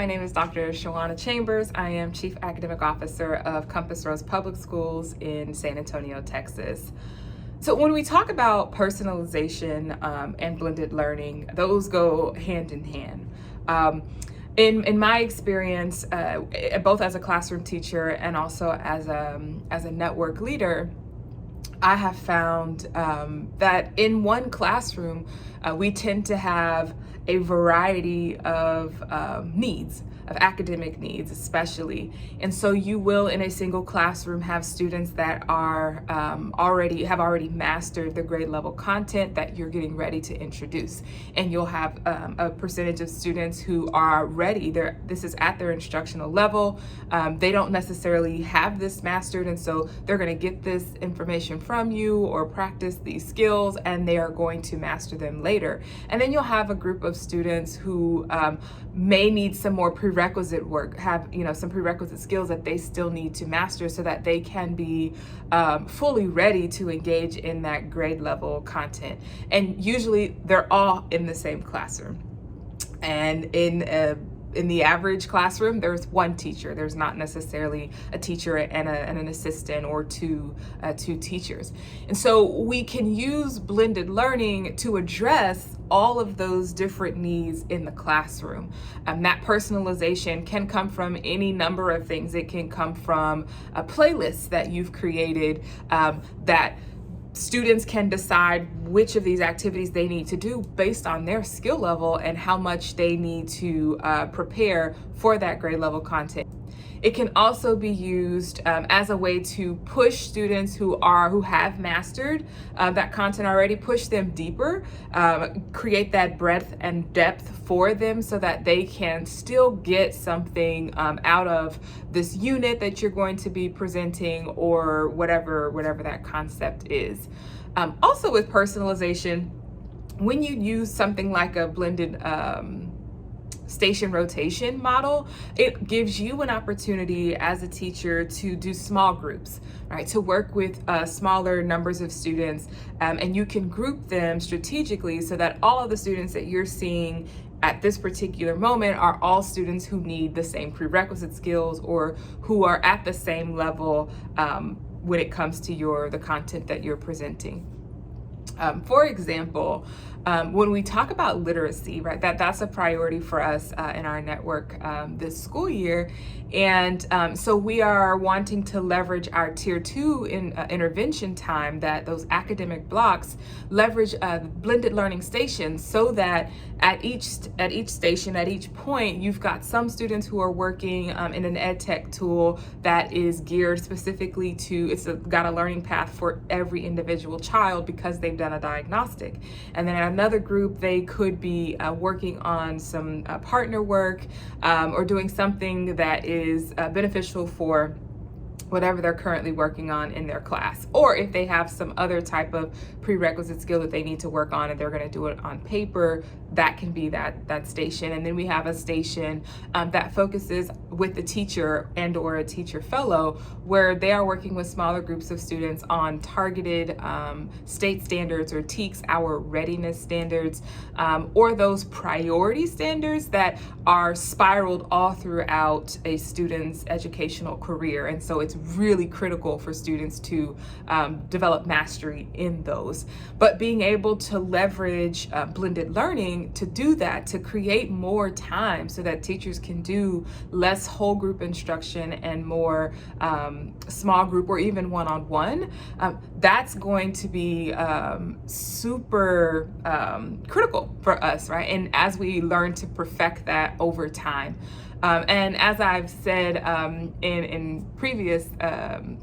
my name is Dr. Chawanna Chambers. I am Chief Academic Officer of Compass Rose Public Schools in San Antonio, Texas. So when we talk about personalization and blended learning, those go hand in hand. In my experience, both as a classroom teacher and also as a network leader, I have found that in one classroom, we tend to have a variety of needs, of academic needs especially. And so you will in a single classroom have students that are already mastered the grade level content that you're getting ready to introduce. And you'll have a percentage of students who are ready. This is at their instructional level. They don't necessarily have this mastered, and so they're going to get this information from you or practice these skills, and they are going to master them later. And then you'll have a group of students who may need some more prerequisite work, have some prerequisite skills that they still need to master so that they can be fully ready to engage in that grade level content. And usually they're all in the same classroom. And in the average classroom, there's one teacher. There's not necessarily a teacher and an assistant or two teachers. And so we can use blended learning to address all of those different needs in the classroom. That personalization can come from any number of things. It can come from a playlist that you've created that students can decide which of these activities they need to do based on their skill level and how much they need to prepare for that grade level content. It can also be used as a way to push students who have mastered that content already, push them deeper, create that breadth and depth for them so that they can still get something out of this unit that you're going to be presenting or whatever that concept is. Also with personalization, when you use something like a blended station rotation model, it gives you an opportunity as a teacher to do small groups, right? To work with smaller numbers of students, and you can group them strategically so that all of the students that you're seeing at this particular moment are all students who need the same prerequisite skills or who are at the same level when it comes to the content that you're presenting. For example, when we talk about literacy, right, that's a priority for us in our network this school year. And so we are wanting to leverage our tier 2 intervention time, that those academic blocks leverage blended learning stations so that at each station, at each point, you've got some students who are working in an ed tech tool that is geared specifically to, got a learning path for every individual child because they've done a diagnostic. And then another group, they could be working on some partner work or doing something that is beneficial for whatever they're currently working on in their class. Or if they have some other type of prerequisite skill that they need to work on and they're going to do it on paper, that can be that station. And then we have a station that focuses with the teacher and or a teacher fellow, where they are working with smaller groups of students on targeted state standards or TEKS, our readiness standards, or those priority standards that are spiraled all throughout a student's educational career. And so it's really critical for students to develop mastery in those. But being able to leverage blended learning to do that, to create more time so that teachers can do less whole group instruction and more small group or even one-on-one, that's going to be super critical for us, right? And as we learn to perfect that over time. And as I've said in previous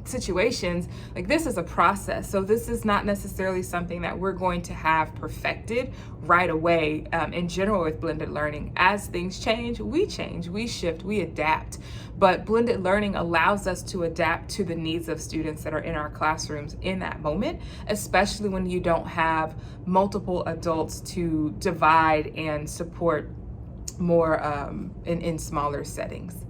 situations, like, this is a process. So this is not necessarily something that we're going to have perfected right away. In general with blended learning, as things change, we shift, we adapt. But blended learning allows us to adapt to the needs of students that are in our classrooms in that moment, especially when you don't have multiple adults to divide and support more in smaller settings.